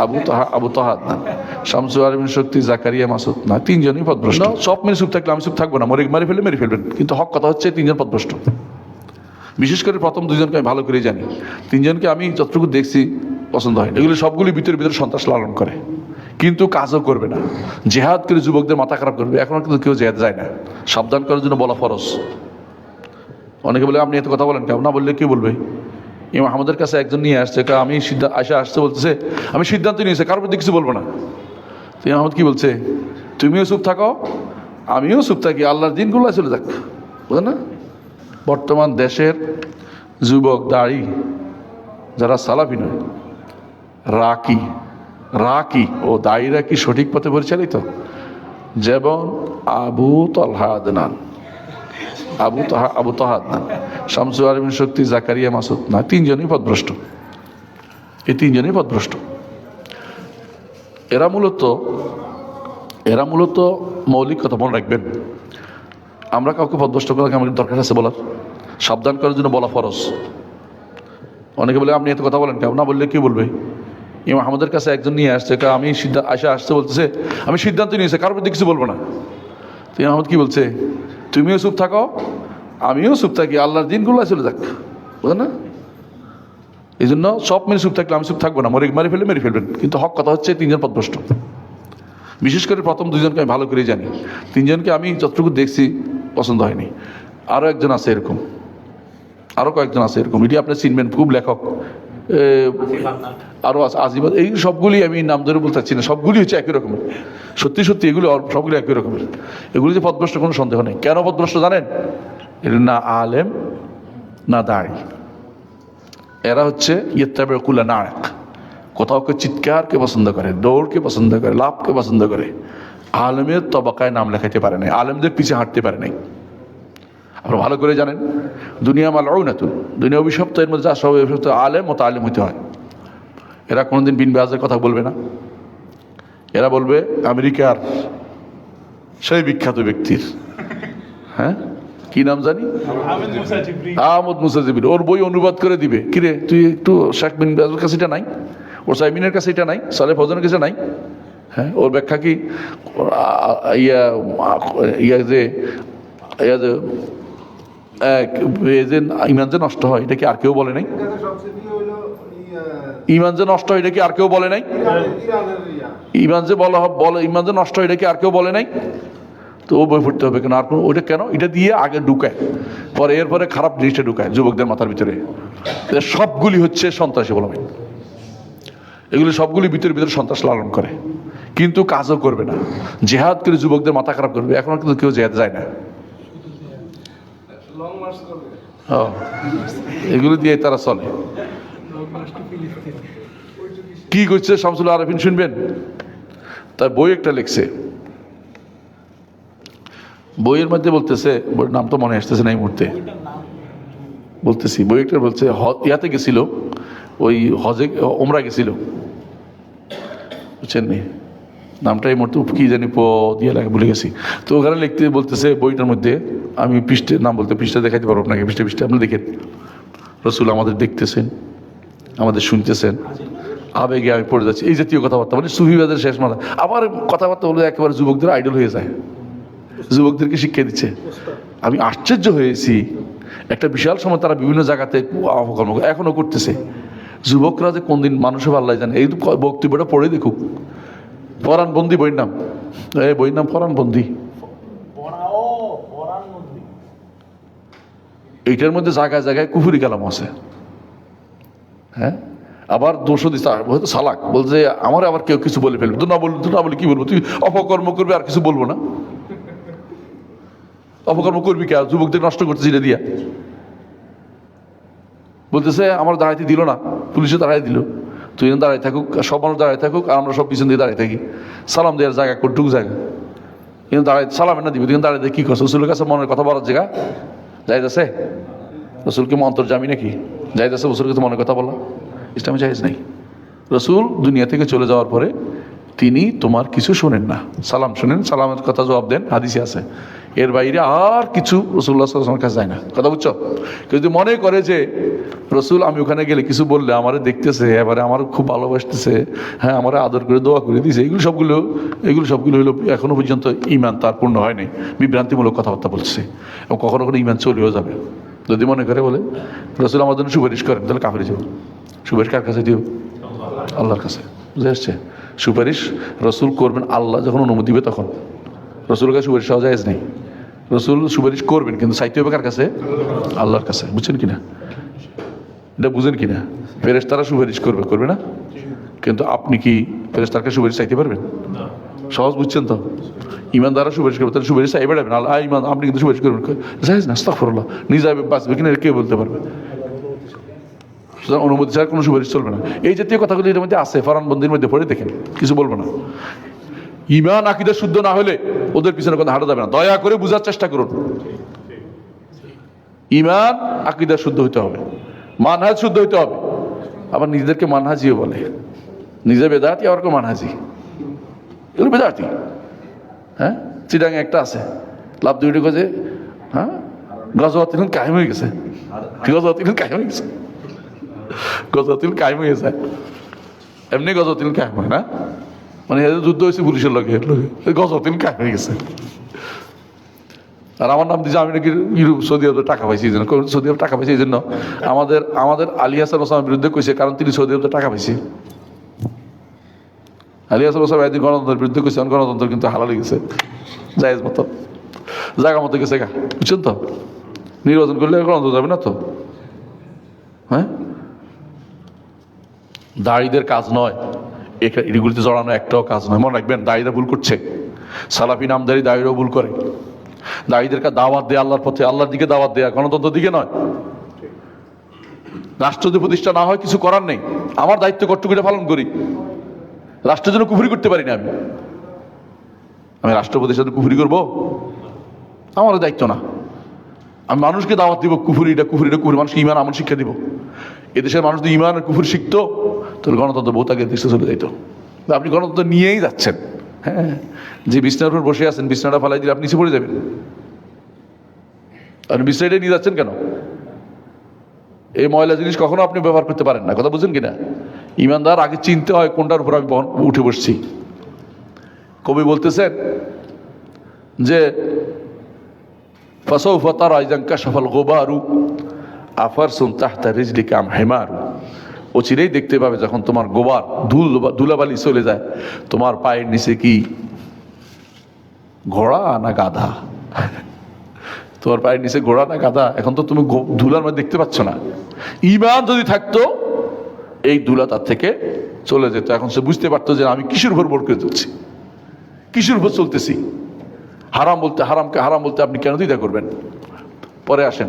আবু তাহাদ না, শামসু আরমিন শক্তি, জাকারিয়া মাসুদ না, তিনজনই পথভ্রষ্ট। সব মেনে চুপ থাকলে আমি চুপ থাকবো না, মেরে ফেলবেন, কিন্তু হক কথা হচ্ছে তিনজন পথভ্রষ্ট। বিশেষ করে প্রথম দুজনকে আমি ভালো করে জানি, তিনজনকে আমি যতটুকু দেখছি পছন্দ হয়। এগুলি সবগুলি ভিতরে ভিতরে সন্ত্রাস লালন করে, কিন্তু কাজও করবে না। জেহাদ করে যুবকদের মাথা খারাপ করবে, এখন কিন্তু কেউ জেহাদ যায় না। সাবধান করার জন্য বলা ফরজ। অনেকে বলে আপনি এত কথা বলেন কেউ, না বললে কেউ বলবে। ইমাম আহমদের কাছে একজন নিয়ে আসছে, আমি আসছে বলতেছে আমি সিদ্ধান্ত নিয়েছি কারোর প্রতি কিছু বলবো না। তো ইমাম আহমদ কি বলছে, তুমিও চুপ থাকো আমিও চুপ থাকি, আল্লাহর দিনগুলো চলে যাক, বুঝলেন না? বর্তমান দেশের যুবক দাড়ি যারা সালাফি নয়, রাকি ও দায়ীরা কি সঠিক পথে পরিচালিত? যেমন আবু তাহাদ না, শামসু আরমিন শক্তি, জাকারিয়া মাসুদ না, তিনজনই পথভ্রষ্ট। এই তিনজনই পথভ্রষ্ট। এরা মূলত মৌলিক কথা মনে রাখবেন। আমরা কাউকে পথভ্রষ্ট করার আমাদের দরকার আছে বলার, সাবধান করার জন্য বলা ফরজ। অনেকে বলে আপনি এত কথা বলেন কেউ, না বললে কেউ বলবে। ইমাম আহমদের কাছে একজন নিয়ে আসছে, আমি আসছে বলতেছে আমি সিদ্ধান্ত নিয়েছি কারোর প্রতি কিছু বলবো না। তো ইমাম আহমদ কি বলছে, তুমিও চুপ থাকো আমিও চুপ থাকি, আল্লাহর দিনগুলো চলে যাক, বুঝলেন না? এই জন্য সব মেনে চুপ থাকলে আমি চুপ থাকবো না, মেরে ফেলবেন, কিন্তু হক কথা হচ্ছে তিনজন পথভ্রষ্ট। বিশেষ করে প্রথম দুজনকে আমি ভালো করে জানি, তিনজনকে আমি যতটুকু দেখছি পছন্দ হয়নি। আরও একজন আছে এরকম, আরও কয়েকজন আছে এরকম, এটি আপনি চিনবেন, খুব লেখক। আরও আছে আজিবাদ, এই সবগুলি আমি নাম ধরে বলতে চাচ্ছি না, সবগুলি হচ্ছে একই রকমের। সত্যি এগুলো সবগুলি একই রকমের। এগুলি যে পথভ্রষ্ট কোনো সন্দেহ নেই। কেন পথভ্রষ্ট জানেন? এটা না আলেম না দাঁড়ি, এরা হচ্ছে ইয়েত্তাবেকুল্লা নায়ক। কোথাও কেউ চিৎকারকে পছন্দ করে, দৌড়কে পছন্দ করে, লাভকে পছন্দ করে। আলেমের তবাকায় নাম লেখাইতে পারে নাই, আলেমদের পিছিয়ে হাঁটতে পারে নাই। আপনারা ভালো করে জানেন, দুনিয়া মালউনাতুন, দুনিয়া অভিশপ্ত, এর মধ্যে যা সব অভিশপ্ত, আলেম ও তালিম হইতে হয়। এরা কোনোদিন বিন বাজের কথা বলবে না। এরা বলবে আমেরিকার সেই বিখ্যাত ব্যক্তির, হ্যাঁ কি নাম জানি, আহমদ মুসা জিবরি, ওর বই অনুবাদ করে দিবে। কিরে তুই একটু শেখ বিন বাজের কাছে এটা নাই, ওর সাইমিনের কাছে এটা নাই, সালেহ ফজনের কাছে নাই? হ্যাঁ, ওর ব্যাখ্যা কি ইমান যে নষ্ট হয় এটা কি আর কেউ বলে নাই? ইমান যে নষ্ট হয় এটা কি আর কেউ বলে নাই? ইমান যে নষ্ট হয় এটা কি আর কেউ বলে নাই? তো ও বই পড়তে হবে কেন? আর ওইটা কেন? এটা দিয়ে আগে ঢুকায়, পরে এরপরে খারাপ জিনিসটা ঢুকায় যুবকদের মাথার ভিতরে। সবগুলি হচ্ছে সন্ত্রাসী বলা হয়। এগুলি সবগুলি ভিতরে ভিতরে সন্ত্রাস লালন করে, কিন্তু কাজও করবে না। জেহাদ করে যুবকদের মাথা খারাপ করবে, এখন কিন্তু কেউ জেহাদ যায় না। এগুলো দিয়ে তারা চলে। কি করছে শামসুল আরেফিন শুনবেন? তার বই একটা লিখছে, বইয়ের মধ্যে বলতেছে, বইয়ের নাম তো মনে আসতেছে না এই মুহূর্তে, বলতেছি বই একটা বলছে ইয়াতে গেছিল, ওই হজে ওমরা গেছিল, বুঝছেন নি নামটা এই মুহূর্তে কি জানি দিয়ে লাগে ভুলে গেছি। তো ওখানে লিখতে বলতেছে বইটার মধ্যে, আমি পৃষ্ঠের নাম বলতে পৃষ্ঠা দেখাতে পারবো আপনাকে, পৃষ্ঠে আপনি দেখেন, রসুল আমাদের দেখতেছেন, আমাদের শুনতেছেন, আবেগে আমি পড়ে যাচ্ছি, এই জাতীয় কথাবার্তা, মানে সুফিবাদের শেষ মাথা। আবার কথাবার্তা বলে একেবারে যুবকদের আইডল হয়ে যায়, যুবকদেরকে শিক্ষা দিচ্ছে। আমি আশ্চর্য হয়েছি, একটা বিশাল সময় তারা বিভিন্ন জায়গাতে অপকর্ম এখনো করতেছে। যুবকরা যে কোন দিন মানুষের আল্লাহ জানে। এই বক্তব্যটা পড়ে দেখুক, ফরানবন্দি বইয়ের নাম, এই বইয়ের নাম ফরানবন্দি। এইটার মধ্যে জায়গায় জায়গায় কুফুরি কালাম আছে। হ্যাঁ, আবার দোষও দিচ্ছে, হয়তো সালাক বলছে আমার, আবার কেউ কিছু বলে ফেলবে, তো না বলে কি বলবো, তুই অপকর্ম করবে আর কিছু বলবো না। অপকর্ম করবি কে? যুবকদের নষ্ট করতেছি এটা দিয়া। বলতেছে আমার দাঁড়াইতে দিল না, পুলিশে দাঁড়াই দিল, তুই দাঁড়াই থাকুক, সব মানুষ দাঁড়াই থাকুক, আর আমরা সব পিছন দিয়ে দাঁড়াই থাকি। সালাম দেওয়ার জায়গা কোনটুকু জায়গা, কিন্তু দাঁড়াই সালাম না দিবি, তুই দাঁড়াই কি করছো? রসুলের কাছে মনের কথা বলার জায়গা যাইতেছে? রসুলকে অন্তর্জামী নাকি? যাইতেছে রসুলের কাছে মনের কথা বলা? ইসলামে জায়েজ নাই। রসুল দুনিয়া থেকে চলে যাওয়ার পরে তিনি তোমার কিছু শোনেন না, সালাম শোনেন, সালামের কথা জবাব দেন, হাদিসে আছে। এর বাইরে আর কিছু রাসূলুল্লাহ সাল্লাল্লাহু আলাইহি ওয়াসাল্লামের কাছে যায় না। কথা বুঝছো? কেউ যদি মনে করে যে রসুল আমি ওখানে গেলে কিছু বললে আমারে দেখতেছে, এবারে আমার খুব ভালোবাসতেছে, হ্যাঁ আমার আদর করে দোয়া করে দিয়েছে, এগুলো সবগুলো হলো এখনো পর্যন্ত ঈমান তার পূর্ণ হয়নি, বিভ্রান্তিমূলক কথাবার্তা বলছে, এবং কখনো কখনো ঈমান চলেও যাবে। যদি মনে করে বলে রসুল আমার জন্য সুপারিশ করেন, তাহলে কাফেরে যাবো। সুপারিশ কার কাছে দিও? আল্লাহর কাছে। বুঝে আসছে? সুপারিশ রসুল করবেন আল্লাহ যখন অনুমতি দিবে তখন। রসুলের কাছে সুপারিশ হওয়া যায় নেই। রসুল সুপারিশ করবেন, কিন্তু চাইতে হবে কার কাছে? আল্লাহর কাছে। বুঝছেন কিনা? এটা বুঝেন কিনা? ফেরেশতারা সুপারিশ করবে না, কিন্তু আপনি কি ফেরেশতারকে সুপারিশ চাইতে পারবেন? সহজ বুঝছেন তো? ইমানদাররা সুপারিশ করবে, তাহলে সুপারিশ চাইবে না। আল্লাহ ইমান, আপনি কিন্তু সুপারিশ করবেন, জায়েজ না। আস্তাগফিরুল্লাহ। নিজে বাঁচবে কিনা কে বলতে পারবে? সুতরাং অনুমতি ছাড়া কোনো সুপারিশ চলবে না। এই জাতীয় কথাগুলি এর মধ্যে আছে, ফরমানবন্দির মধ্যে পড়ে দেখেন, কিছু বলবো না। ঈমান আকীদা শুদ্ধ না হলে ওদের পিছনে কোনো হাঁটা যাবে না। দয়া করে বুঝার চেষ্টা করুন। ঈমান আকীদা শুদ্ধ হইতে হবে, মানহাজ শুদ্ধ হইতে হবে। আবার নিজেদেরকে মানহাজিও বলে, নিজে বেদাতি আবার কেউ মানহাজি, এগুলো বেদাতি। হ্যাঁ, চিটাঙে একটা আছে লাভ দুইটি গজে, হ্যাঁ গজওয়াতিল কায়েম হয়ে গেছে, গজওয়াতিল কায়েম হয়ে গেছে, গজওয়াতিল কায়েম হয়ে যায়। এমনি গজওয়াতিল কায়েম হয় না, মানে যুদ্ধ হয়েছে পুলিশের লগে, গজওয়াতিল কায়েম হয়ে গেছে। আর আমার নাম দিয়েছে আমি নাকি সৌদি আরবে টাকা পাইছি, এই জন্য সৌদি আরবে টাকা পাইছি এই জন্য আমাদের আলী হাসান ওসামার বিরুদ্ধে কইছে, কারণ তিনি সৌদি আরবে টাকা পাইছে। আলী হাসান ওসামা একদিন গণতন্ত্রের বিরুদ্ধে কইছে, গণতন্ত্র কিন্তু হালাল হয়ে গেছে, জায়েজ মতো জায়গা মতো গেছে গা। বুঝছেন তো? নির্বাচন করলে গণতন্ত্র যাবে না তো। হ্যাঁ, দাড়িদের কাজ নয় এগুলিতে জড়ানো, একটাও কাজ নয়। মনে রাখবেন, দাড়িরা ভুল করছে, সালাফি নামদারি দাড়িরাও ভুল করে। দাড়িদেরকে দাওয়াত দেয়া আল্লাহর পথে, আল্লাহর দিকে দাওয়াত দেয়া, গণতন্ত্রের দিকে নয়। রাষ্ট্র যদি প্রতিষ্ঠা না হয় কিছু করার নেই, আমার দায়িত্ব কর্তব্যটা পালন করি। রাষ্ট্রের জন্য কুফরি করতে পারি না, আমি রাষ্ট্র প্রতিষ্ঠানে কুফরি করবো? আমার দায়িত্ব না। আমি মানুষকে দাওয়াত দিব, কুফরিটা কুফরি, মানুষকে ইমান আমল শিক্ষা দিব। এদেশের মানুষ যদি ইমান আর কুফরি শিখতো, তাহলে গণতন্ত্র বহুত আগে দেশে চলে যাইতো। আপনি গণতন্ত্র নিয়েই যাচ্ছেন। হ্যাঁ, যে বিছনার উপর বসে আছেন, বিছনাটা ফালাই দিলে আপনি নিচে পড়ে যাবেন। আপনি বিছনাটা নিয়ে যাচ্ছেন কেন? এই ময়লা জিনিস কখনো আপনি ব্যবহার করতে পারেন না। কথা বুঝছেন কিনা? ইমানদার আগে চিনতে হয় কোনটার উপর আমি উঠে বসছি। কবি বলতেছেন যে ফাসাউফা তারা ইযা কাশাফাল গুবারু আফারসুন তাহতা রিজলিকা আম হিমারু। অচিরেই দেখতে পাবে যখন তোমার গোবার ধুলাবালি চলে যায়, তোমার পায়ের নিচে কি ঘোড়া না গাধা? তোমার পায়ের নিচে ঘোড়া না গাধা? এখন তো তুমি ধুলার মধ্যে দেখতে পাচ্ছ না। ঈমান যদি থাকতো, এই ধুলা তার থেকে চলে যেত। এখন সে বুঝতে পারতো যে আমি কিসের উপর ভর করে চলছি, কিসের উপর চলতেছি। হারাম বলতে, হারামকে হারাম বলতে আপনি কেন দ্বিধা করবেন? পরে আসেন,